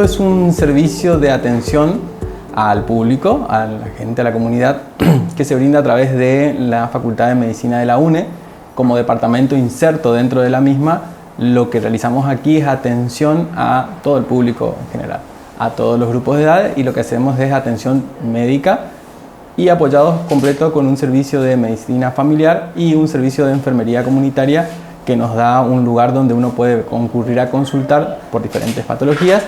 es un servicio de atención al público, a la gente, a la comunidad, que se brinda a través de la Facultad de Medicina de la UNE. Como departamento inserto dentro de la misma, lo que realizamos aquí es atención a todo el público en general, a todos los grupos de edad, y lo que hacemos es atención médica y apoyados completo con un servicio de medicina familiar y un servicio de enfermería comunitaria que nos da un lugar donde uno puede concurrir a consultar por diferentes patologías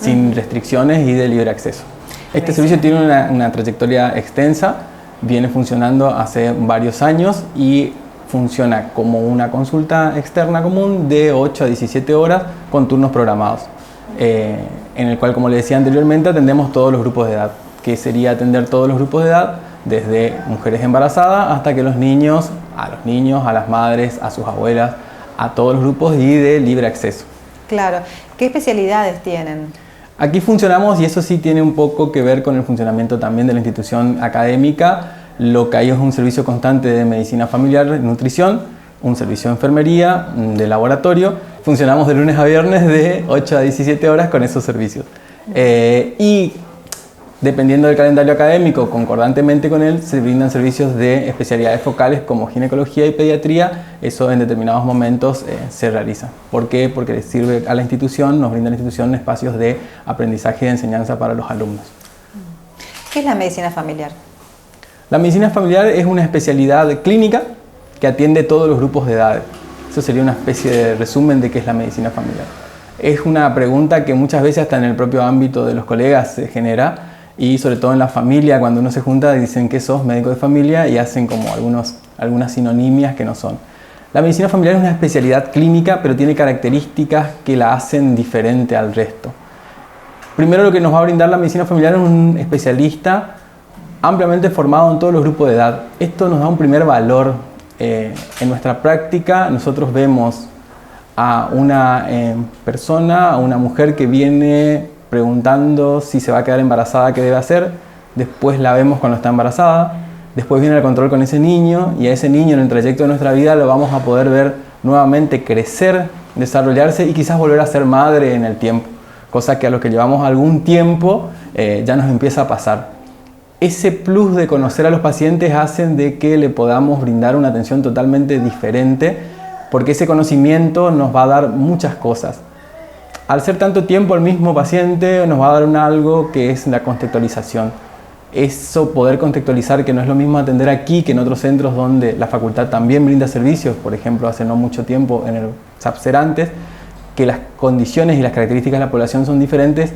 sin restricciones y de libre acceso. Este servicio tiene una trayectoria extensa, viene funcionando hace varios años y funciona como una consulta externa común de 8 a 17 horas con turnos programados, en el cual, como le decía anteriormente, atendemos todos los grupos de edad, que sería atender todos los grupos de edad, desde mujeres embarazadas hasta que a los niños, a las madres, a sus abuelas, a todos los grupos y de libre acceso. Claro. ¿Qué especialidades tienen? Aquí funcionamos, y eso sí tiene un poco que ver con el funcionamiento también de la institución académica. Lo que hay es un servicio constante de medicina familiar, nutrición, un servicio de enfermería, de laboratorio. Funcionamos de lunes a viernes de 8 a 17 horas con esos servicios. Y dependiendo del calendario académico, concordantemente con él, se brindan servicios de especialidades focales como ginecología y pediatría. Eso en determinados momentos se realiza. ¿Por qué? Porque le sirve a la institución, nos brinda la institución espacios de aprendizaje y de enseñanza para los alumnos. ¿Qué es la medicina familiar? La medicina familiar es una especialidad clínica que atiende todos los grupos de edad. Eso sería una especie de resumen de qué es la medicina familiar. Es una pregunta que muchas veces hasta en el propio ámbito de los colegas se genera, y sobre todo en la familia, cuando uno se junta, dicen que sos médico de familia y hacen como algunas sinonimias que no son. La medicina familiar es una especialidad clínica, pero tiene características que la hacen diferente al resto. Primero, lo que nos va a brindar la medicina familiar es un especialista ampliamente formado en todos los grupos de edad. Esto nos da un primer valor. En nuestra práctica nosotros vemos a una persona, a una mujer que viene preguntando si se va a quedar embarazada, qué debe hacer. Después la vemos cuando está embarazada. Después viene el control con ese niño, y a ese niño en el trayecto de nuestra vida lo vamos a poder ver nuevamente crecer, desarrollarse y quizás volver a ser madre en el tiempo. Cosa que a los que llevamos algún tiempo ya nos empieza a pasar. Ese plus de conocer a los pacientes hacen de que le podamos brindar una atención totalmente diferente, porque ese conocimiento nos va a dar muchas cosas. Al ser tanto tiempo el mismo paciente, nos va a dar algo que es la contextualización. Eso, poder contextualizar, que no es lo mismo atender aquí que en otros centros donde la facultad también brinda servicios, por ejemplo, hace no mucho tiempo en el Sapserantes, que las condiciones y las características de la población son diferentes.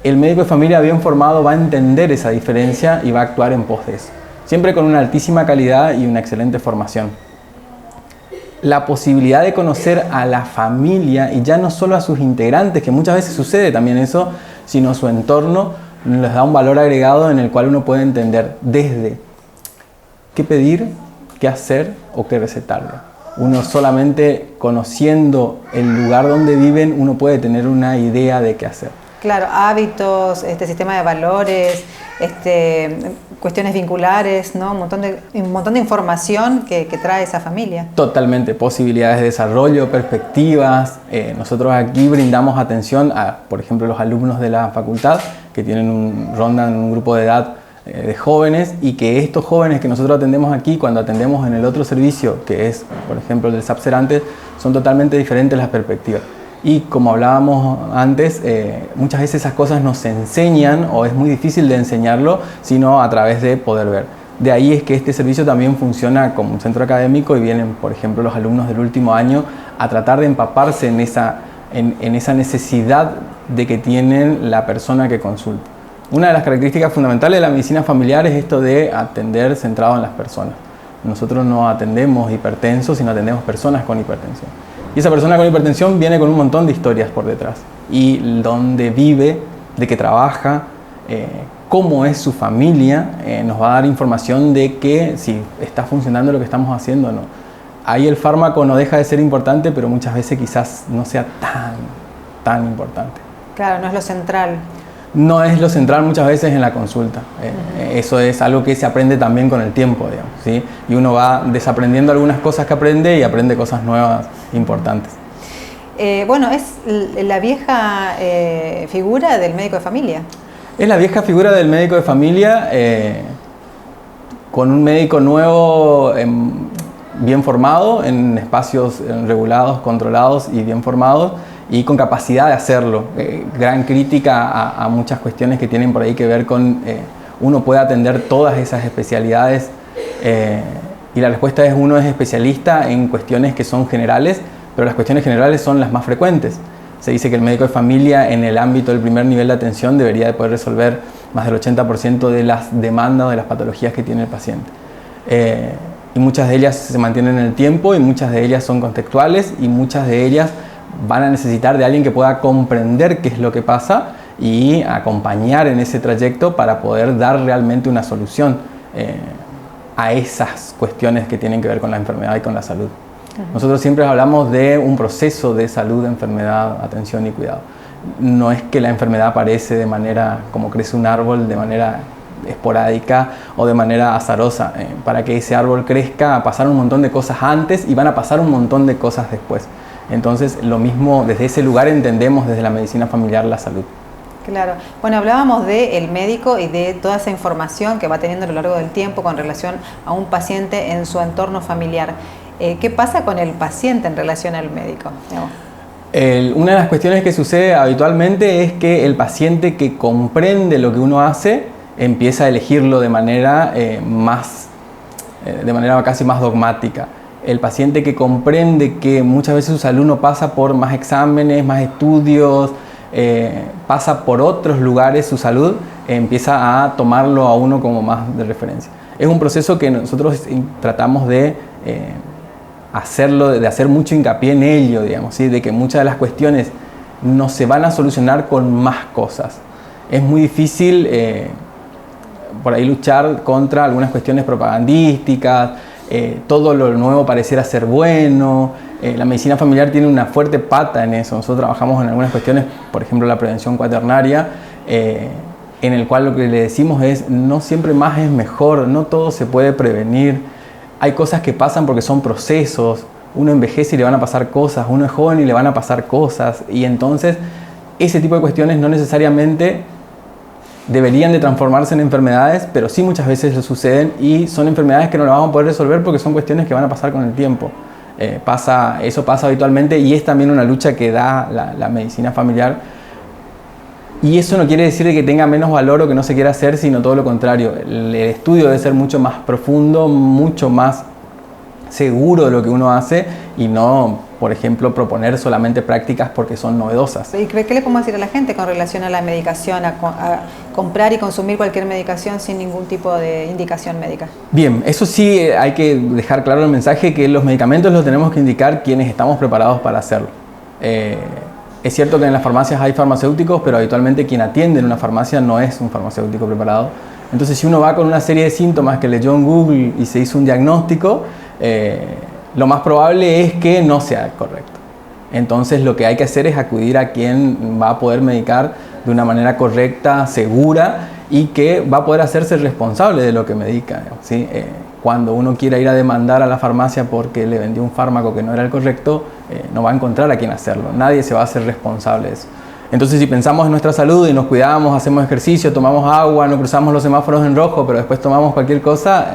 El médico de familia bien formado va a entender esa diferencia y va a actuar en pos de eso. Siempre con una altísima calidad y una excelente formación. La posibilidad de conocer a la familia, y ya no solo a sus integrantes, que muchas veces sucede también eso, sino su entorno, les da un valor agregado en el cual uno puede entender desde qué pedir, qué hacer o qué recetarle. Uno solamente conociendo el lugar donde viven, uno puede tener una idea de qué hacer. Claro, hábitos, sistema de valores, cuestiones vinculares, ¿no? Un montón de información que trae esa familia. Totalmente, posibilidades de desarrollo, perspectivas. Nosotros aquí brindamos atención a, por ejemplo, los alumnos de la facultad que rondan un grupo de edad de jóvenes, y que estos jóvenes que nosotros atendemos aquí, cuando atendemos en el otro servicio, que es, por ejemplo, el del Sapserantes, son totalmente diferentes las perspectivas. Y como hablábamos antes, muchas veces esas cosas no se enseñan, o es muy difícil de enseñarlo, sino a través de poder ver. De ahí es que este servicio también funciona como un centro académico, y vienen, por ejemplo, los alumnos del último año a tratar de empaparse en esa necesidad de que tienen la persona que consulta. Una de las características fundamentales de la medicina familiar es esto de atender centrado en las personas. Nosotros no atendemos hipertensos, sino atendemos personas con hipertensión. Y esa persona con hipertensión viene con un montón de historias por detrás. Y dónde vive, de qué trabaja, cómo es su familia, nos va a dar información de que si está funcionando lo que estamos haciendo o no. Ahí el fármaco no deja de ser importante, pero muchas veces quizás no sea tan importante. Claro, no es lo central. No es lo central muchas veces en la consulta. Eso es algo que se aprende también con el tiempo, digamos, ¿sí? Y uno va desaprendiendo algunas cosas que aprende y aprende cosas nuevas importantes. Bueno, es la vieja figura del médico de familia. Es la vieja figura del médico de familia, con un médico nuevo, bien formado, en espacios regulados, controlados y bien formados, y con capacidad de hacerlo. Gran crítica a muchas cuestiones que tienen por ahí que ver con uno puede atender todas esas especialidades, y la respuesta es: uno es especialista en cuestiones que son generales, pero las cuestiones generales son las más frecuentes. Se dice que el médico de familia en el ámbito del primer nivel de atención debería de poder resolver más del 80% de las demandas o de las patologías que tiene el paciente. Y muchas de ellas se mantienen en el tiempo, y muchas de ellas son contextuales, y muchas de ellas van a necesitar de alguien que pueda comprender qué es lo que pasa y acompañar en ese trayecto para poder dar realmente una solución a esas cuestiones que tienen que ver con la enfermedad y con la salud. Nosotros siempre hablamos de un proceso de salud, enfermedad, atención y cuidado. No es que la enfermedad aparece de manera, como crece un árbol, de manera esporádica o de manera azarosa. Para que ese árbol crezca pasaron un montón de cosas antes y van a pasar un montón de cosas después. Entonces, lo mismo, desde ese lugar entendemos desde la medicina familiar la salud. Claro. Bueno, hablábamos del médico y de toda esa información que va teniendo a lo largo del tiempo con relación a un paciente en su entorno familiar. ¿Qué pasa con el paciente en relación al médico? Una de las cuestiones que sucede habitualmente es que el paciente que comprende lo que uno hace empieza a elegirlo de manera casi más dogmática. El paciente que comprende que muchas veces su salud no pasa por más exámenes, más estudios, pasa por otros lugares su salud, empieza a tomarlo a uno como más de referencia. Es un proceso que nosotros tratamos de hacer mucho hincapié en ello, digamos, ¿sí? De que muchas de las cuestiones no se van a solucionar con más cosas. Es muy difícil por ahí luchar contra algunas cuestiones propagandísticas, todo lo nuevo pareciera ser bueno. La medicina familiar tiene una fuerte pata en eso. Nosotros trabajamos en algunas cuestiones, por ejemplo la prevención cuaternaria, en el cual lo que le decimos es: no siempre más es mejor, no todo se puede prevenir. Hay cosas que pasan porque son procesos. Uno envejece y le van a pasar cosas, uno es joven y le van a pasar cosas, y entonces ese tipo de cuestiones no necesariamente deberían de transformarse en enfermedades, pero sí muchas veces lo suceden, y son enfermedades que no las vamos a poder resolver porque son cuestiones que van a pasar con el tiempo. Eso pasa habitualmente, y es también una lucha que da la medicina familiar. Y eso no quiere decir que tenga menos valor o que no se quiera hacer, sino todo lo contrario. El estudio debe ser mucho más profundo, mucho más seguro de lo que uno hace, y no, por ejemplo, proponer solamente prácticas porque son novedosas. ¿Y qué le podemos decir a la gente con relación a la medicación, a comprar y consumir cualquier medicación sin ningún tipo de indicación médica? Bien, eso sí, hay que dejar claro el mensaje que los medicamentos los tenemos que indicar quienes estamos preparados para hacerlo. Es cierto que en las farmacias hay farmacéuticos, pero habitualmente quien atiende en una farmacia no es un farmacéutico preparado. Entonces, si uno va con una serie de síntomas que leyó en Google y se hizo un diagnóstico, lo más probable es que no sea correcto. Entonces, lo que hay que hacer es acudir a quien va a poder medicar de una manera correcta, segura, y que va a poder hacerse responsable de lo que medica, ¿sí? Cuando uno quiera ir a demandar a la farmacia porque le vendió un fármaco que no era el correcto, no va a encontrar a quien hacerlo. Nadie se va a hacer responsable de eso. Entonces, si pensamos en nuestra salud y nos cuidamos, hacemos ejercicio, tomamos agua, no cruzamos los semáforos en rojo, pero después tomamos cualquier cosa,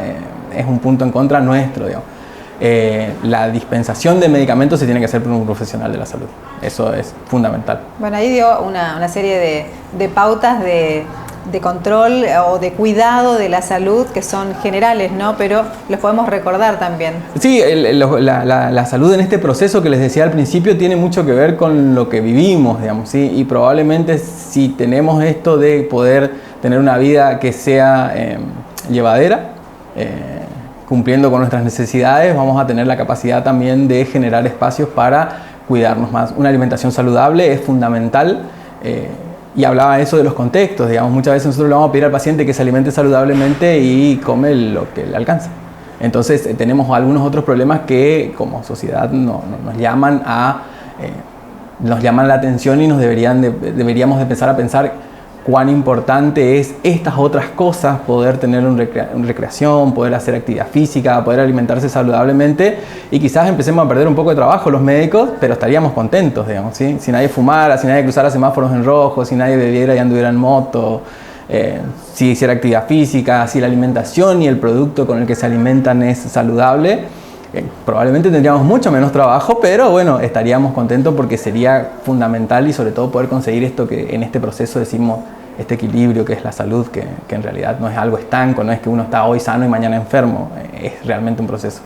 es un punto en contra nuestro, digamos. La dispensación de medicamentos se tiene que hacer por un profesional de la salud. Eso es fundamental. Bueno, ahí dio una serie de pautas de control o de cuidado de la salud que son generales, ¿no? Pero los podemos recordar también. Sí, la salud en este proceso que les decía al principio tiene mucho que ver con lo que vivimos, digamos, ¿sí? Y probablemente si tenemos esto de poder tener una vida que sea llevadera, cumpliendo con nuestras necesidades, vamos a tener la capacidad también de generar espacios para cuidarnos más. Una alimentación saludable es fundamental. Y hablaba eso de los contextos, digamos, muchas veces nosotros le vamos a pedir al paciente que se alimente saludablemente y come lo que le alcanza. Entonces tenemos algunos otros problemas que como sociedad nos llaman la atención, y deberíamos de empezar a pensar cuán importante es estas otras cosas, poder tener una recreación, poder hacer actividad física, poder alimentarse saludablemente, y quizás empecemos a perder un poco de trabajo los médicos, pero estaríamos contentos, digamos, ¿sí? Si nadie fumara, si nadie cruzara semáforos en rojo, si nadie bebiera y anduviera en moto, si hiciera actividad física, si la alimentación y el producto con el que se alimentan es saludable, probablemente tendríamos mucho menos trabajo, pero bueno, estaríamos contentos porque sería fundamental y sobre todo poder conseguir esto que en este proceso decimos, este equilibrio que es la salud, que en realidad no es algo estanco, no es que uno está hoy sano y mañana enfermo, es realmente un proceso.